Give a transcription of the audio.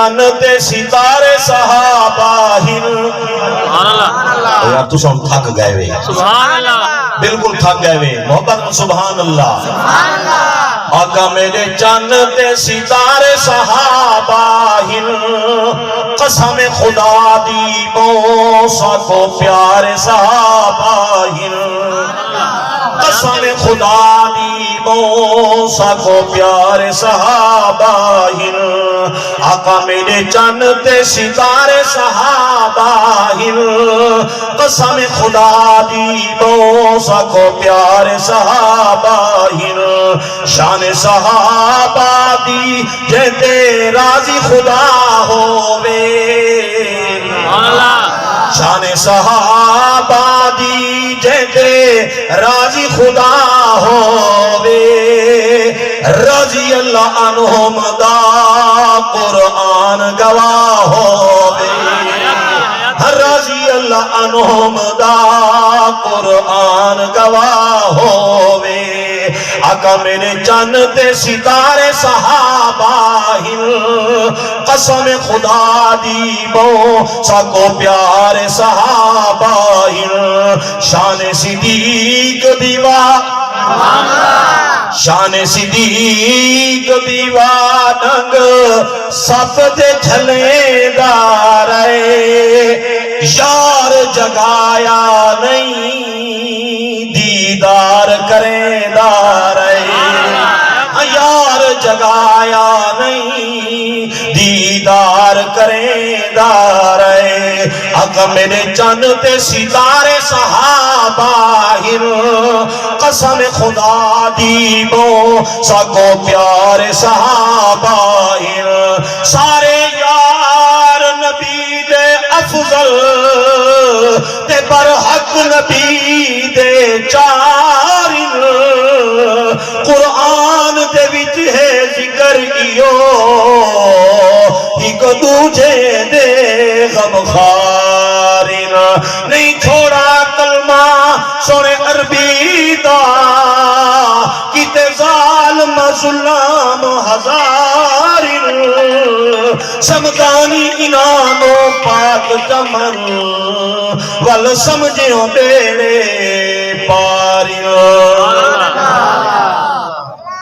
جانتے ستارے صحابہ یار تو سب تھک گئے وے بالکل تھک گئے وے محبت سبحان اللہ آقا میرے جانتے ستارے صحابہ قسم خدا دی موسیٰ کو پیارے صحابہ قسم خدا دی موسیٰ کو پیارے صحابہ آقا میرے جانتے ستارے صحابہ قسم خدا دی موسیٰ کو پیارے صحابہ شان صحابہ دی جہتے راضی خدا ہووے شان صحابہ دی جہتے راضی خدا ہووے رضی اللہ عنہم دا قرآن گواہ ہووے رضی اللہ عنہم دا قرآن گواہ ہووے آقا میرے جانتے ستارے صحابہ قسم خدا دی موسیٰ کو پیارے صحابہ شان صدیق دیوا شان صدیق دیوانگ سب دے جھلے دارے یار جگایا نہیں دیدار کرے دارے یار جگایا نہیں دیدار کرے دارے آقا میرے جانتے ستارے صحابہ قسم خدا دی موسیٰ کو پیارے صحابہ سارے یار نبی دے افضل تے برحق نبی دے چار قرآن دے وچ ہے ذکر کیو ایک دوجے دے غمخار نہیں چھوڑا کلمہ سونے عربی دا کیتے ظالم ظلم ہزار سمدانی انامو پاک جمن ول سمجھوں بیڑے پاری